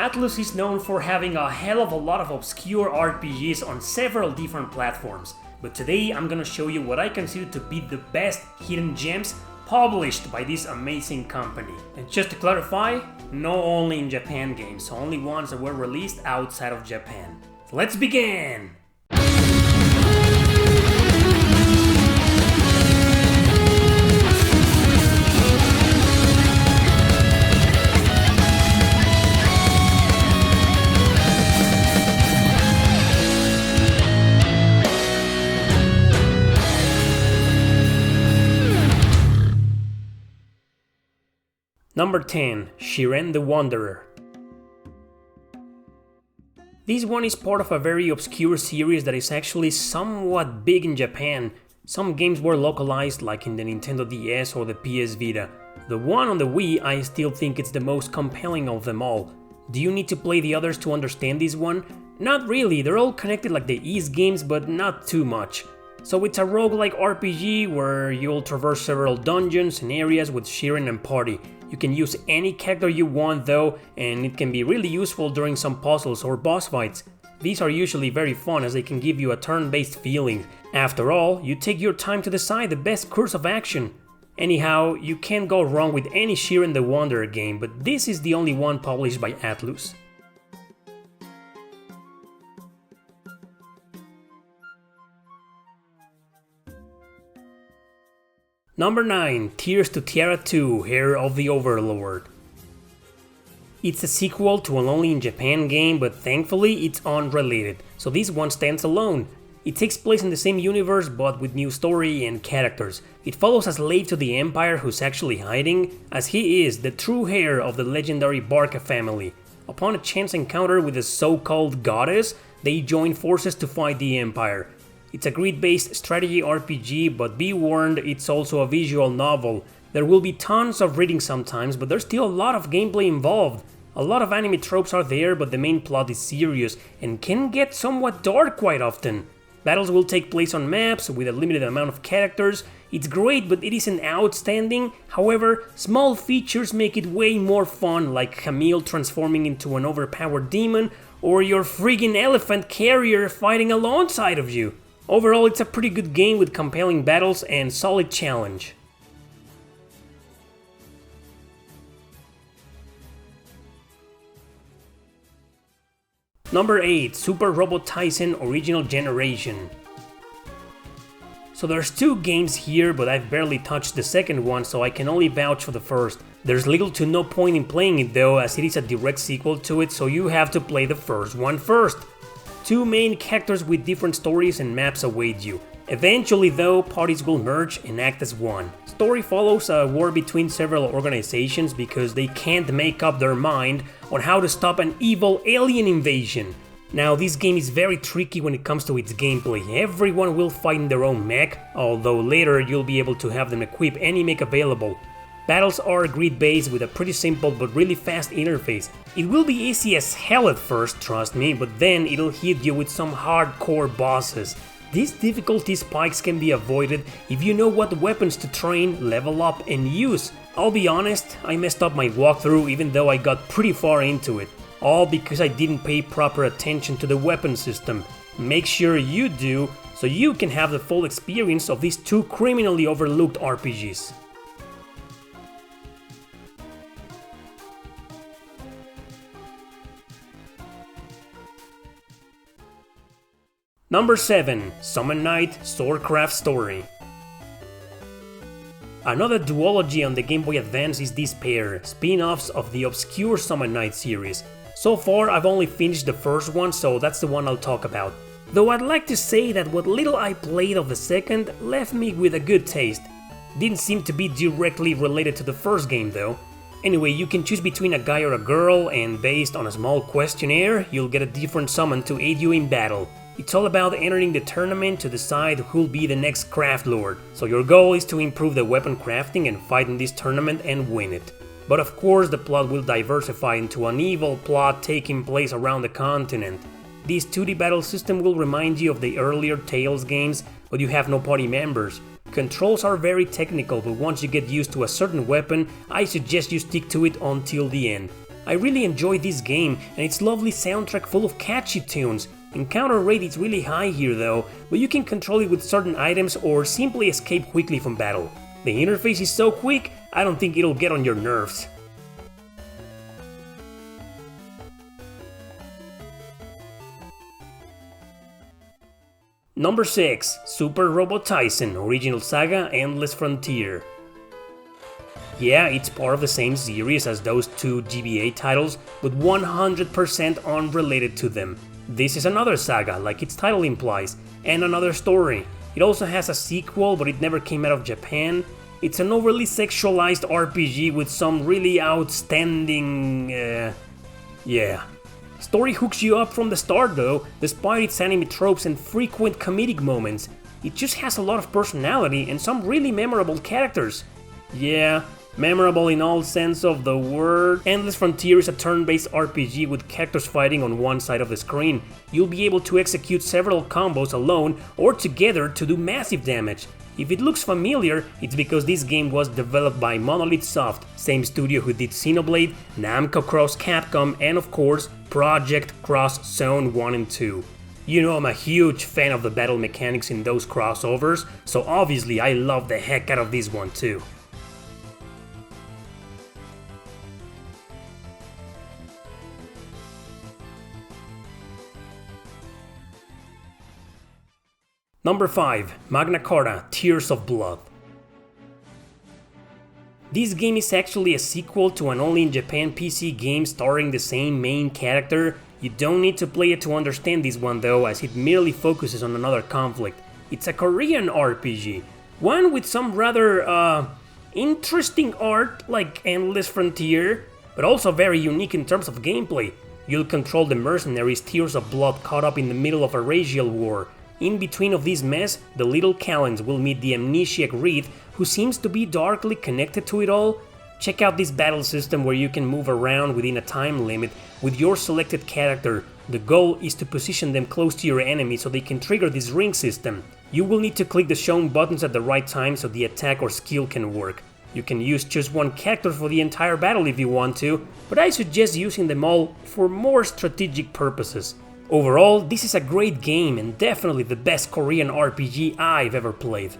Atlus is known for having a hell of a lot of obscure RPGs on several different platforms, but today I'm gonna show you what I consider to be the best hidden gems published by this amazing company. And just to clarify, no only in Japan games, only ones that were released outside of Japan. So let's begin! Number 10. Shiren the Wanderer. This one is part of a very obscure series that is actually somewhat big in Japan. Some games were localized, like in the Nintendo DS or the PS Vita. The one on the Wii, I still think it's the most compelling of them all. Do you need to play the others to understand this one? Not really, they're all connected like the Ys games, but not too much. So it's a roguelike RPG where you'll traverse several dungeons and areas with Shiren and party. You can use any character you want though, and it can be really useful during some puzzles or boss fights. These are usually very fun as they can give you a turn-based feeling. After all, you take your time to decide the best course of action. Anyhow, you can't go wrong with any Shiren the Wanderer game, but this is the only one published by Atlus. Number 9. Tears to Tiara 2, Heir of the Overlord. It's a sequel to an only in Japan game, but thankfully it's unrelated, so this one stands alone. It takes place in the same universe but with new story and characters. It follows a slave to the Empire who's actually hiding, as he is the true heir of the legendary Barca family. Upon a chance encounter with a so-called goddess, they join forces to fight the Empire. It's a grid-based strategy RPG, but be warned, it's also a visual novel. There will be tons of reading sometimes, but there's still a lot of gameplay involved. A lot of anime tropes are there, but the main plot is serious and can get somewhat dark quite often. Battles will take place on maps with a limited amount of characters. It's great, but it isn't outstanding. However, small features make it way more fun, like Camille transforming into an overpowered demon, or your friggin' elephant carrier fighting alongside of you. Overall, it's a pretty good game with compelling battles and solid challenge. Number 8. Super Robot Tyson Original Generation. So there's two games here, but I've barely touched the second one, so I can only vouch for the first. There's little to no point in playing it though, as it is a direct sequel to it, so you have to play the first one first. Two main characters with different stories and maps await you. Eventually though, parties will merge and act as one. Story follows a war between several organizations because they can't make up their mind on how to stop an evil alien invasion. Now this game is very tricky when it comes to its gameplay. Everyone will fight in their own mech, although later you'll be able to have them equip any mech available. Battles are grid-based with a pretty simple but really fast interface. It will be easy as hell at first, trust me, but then it'll hit you with some hardcore bosses. These difficulty spikes can be avoided if you know what weapons to train, level up, and use. I'll be honest, I messed up my walkthrough even though I got pretty far into it. All because I didn't pay proper attention to the weapon system. Make sure you do, so you can have the full experience of these two criminally overlooked RPGs. Number 7. Summon Night Starcraft Story. Another duology on the Game Boy Advance is this pair, spin-offs of the obscure Summon Night series. So far I've only finished the first one, so that's the one I'll talk about. Though I'd like to say that what little I played of the second left me with a good taste. Didn't seem to be directly related to the first game though. Anyway, you can choose between a guy or a girl, and based on a small questionnaire, you'll get a different summon to aid you in battle. It's all about entering the tournament to decide who'll be the next craft lord, so your goal is to improve the weapon crafting and fight in this tournament and win it. But of course the plot will diversify into an evil plot taking place around the continent. This 2D battle system will remind you of the earlier Tales games, but you have no party members. Controls are very technical, but once you get used to a certain weapon, I suggest you stick to it until the end. I really enjoy this game and its lovely soundtrack full of catchy tunes. Encounter rate is really high here though, but you can control it with certain items or simply escape quickly from battle. The interface is so quick, I don't think it'll get on your nerves. Number 6. Super Robot Tyson Original Saga Endless Frontier. Yeah, it's part of the same series as those two GBA titles, but 100% unrelated to them. This is another saga, like its title implies, and another story. It also has a sequel, but it never came out of Japan. It's an overly sexualized RPG with some really outstanding... yeah. Story hooks you up from the start though, despite its anime tropes and frequent comedic moments. It just has a lot of personality and some really memorable characters. Yeah, memorable in all sense of the word. Endless Frontier is a turn-based RPG with characters fighting on one side of the screen. You'll be able to execute several combos alone or together to do massive damage. If it looks familiar, it's because this game was developed by Monolith Soft, same studio who did Xenoblade, Namco Cross Capcom, and of course, Project Cross Zone 1 and 2. You know I'm a huge fan of the battle mechanics in those crossovers, so obviously I love the heck out of this one too. Number 5. Magna Carta Tears of Blood. This game is actually a sequel to an only in Japan PC game starring the same main character. You don't need to play it to understand this one though, as it merely focuses on another conflict. It's a Korean RPG, one with some rather interesting art like Endless Frontier, but also very unique in terms of gameplay. You'll control the mercenaries Tears of Blood caught up in the middle of a racial war. In between of this mess, the little Callens will meet the amnesiac Reed, who seems to be darkly connected to it all. Check out this battle system where you can move around within a time limit with your selected character. The goal is to position them close to your enemy so they can trigger this ring system. You will need to click the shown buttons at the right time so the attack or skill can work. You can use just one character for the entire battle if you want to, but I suggest using them all for more strategic purposes. Overall, this is a great game and definitely the best Korean RPG I've ever played.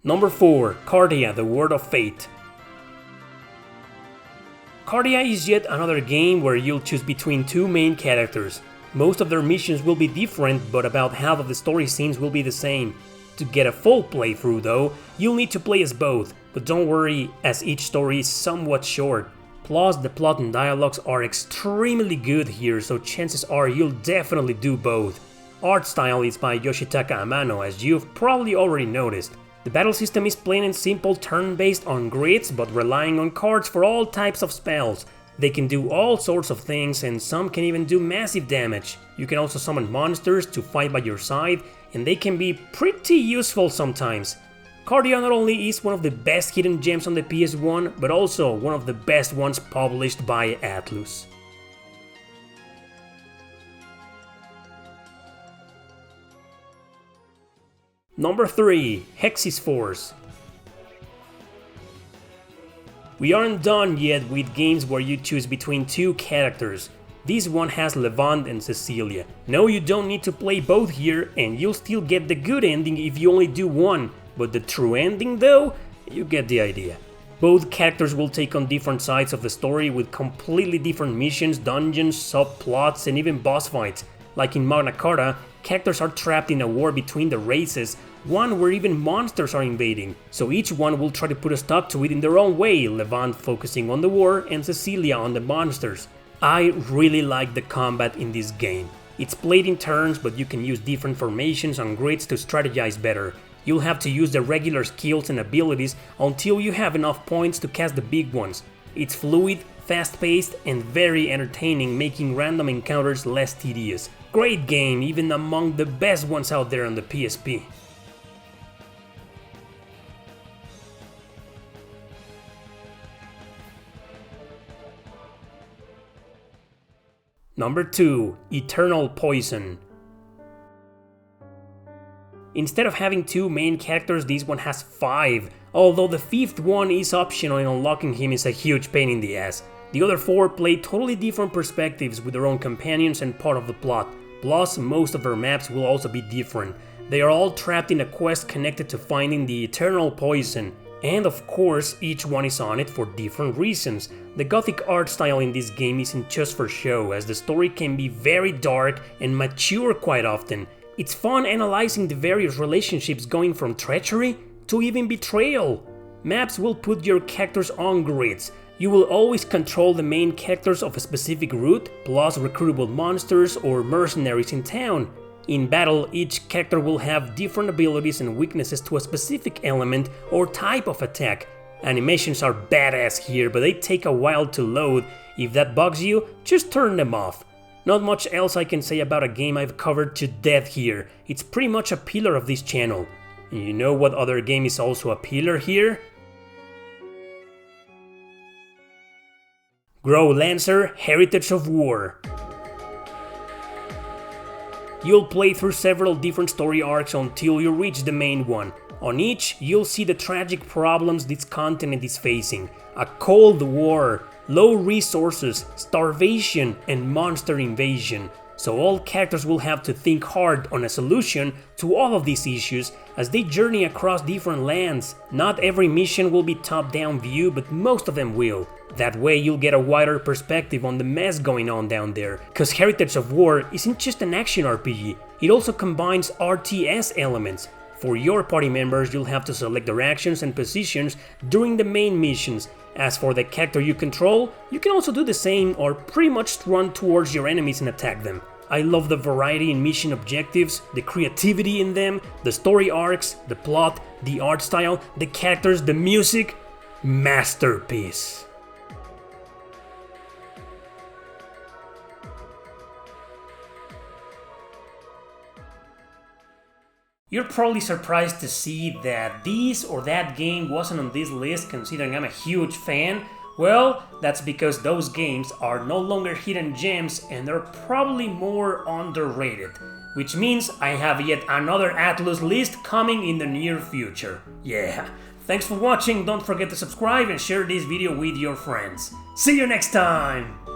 Number 4. Cardia, the Word of Fate. Cardia is yet another game where you'll choose between two main characters. Most of their missions will be different, but about half of the story scenes will be the same. To get a full playthrough though, you'll need to play as both, but don't worry as each story is somewhat short. Plus the plot and dialogues are extremely good here, so chances are you'll definitely do both. Art style is by Yoshitaka Amano, as you've probably already noticed. The battle system is plain and simple turn-based on grids, but relying on cards for all types of spells. They can do all sorts of things and some can even do massive damage. You can also summon monsters to fight by your side, and they can be pretty useful sometimes. Cardia not only is one of the best hidden gems on the PS1, but also one of the best ones published by Atlus. Number 3. Hexis Force. We aren't done yet with games where you choose between two characters. This one has Levant and Cecilia. No, you don't need to play both here, and you'll still get the good ending if you only do one, but the true ending though, you get the idea. Both characters will take on different sides of the story with completely different missions, dungeons, subplots, and even boss fights. Like in Magna Carta, characters are trapped in a war between the races, one where even monsters are invading, so each one will try to put a stop to it in their own way, Levant focusing on the war and Cecilia on the monsters. I really like the combat in this game. It's played in turns, but you can use different formations on grids to strategize better. You'll have to use the regular skills and abilities until you have enough points to cast the big ones. It's fluid, fast-paced, and very entertaining, making random encounters less tedious. Great game, even among the best ones out there on the PSP. Number 2. Eternal Poison. Instead of having 2 main characters, this one has 5, although the 5th one is optional and unlocking him is a huge pain in the ass. The other 4 play totally different perspectives with their own companions and part of the plot, plus most of their maps will also be different. They are all trapped in a quest connected to finding the eternal poison, and of course each one is on it for different reasons. The gothic art style in this game isn't just for show, as the story can be very dark and mature quite often. It's fun analyzing the various relationships going from treachery to even betrayal. Maps will put your characters on grids. You will always control the main characters of a specific route, plus recruitable monsters or mercenaries in town. In battle, each character will have different abilities and weaknesses to a specific element or type of attack. Animations are badass here, but they take a while to load. If that bugs you, just turn them off. Not much else I can say about a game I've covered to death here. It's pretty much a pillar of this channel. And you know what other game is also a pillar here? Grow Lancer, Heritage of War. You'll play through several different story arcs until you reach the main one. On each, you'll see the tragic problems this continent is facing. A cold war, low resources, starvation, and monster invasion. So all characters will have to think hard on a solution to all of these issues as they journey across different lands. Not every mission will be top-down view, but most of them will. That way you'll get a wider perspective on the mess going on down there. Cause Heritage of War isn't just an action RPG, it also combines RTS elements. For your party members, you'll have to select their actions and positions during the main missions. As for the character you control, you can also do the same or pretty much run towards your enemies and attack them. I love the variety in mission objectives, the creativity in them, the story arcs, the plot, the art style, the characters, the music. Masterpiece. You're probably surprised to see that this or that game wasn't on this list considering I'm a huge fan. Well, that's because those games are no longer hidden gems and they're probably more underrated. Which means I have yet another Atlus list coming in the near future. Yeah, thanks for watching, don't forget to subscribe and share this video with your friends. See you next time!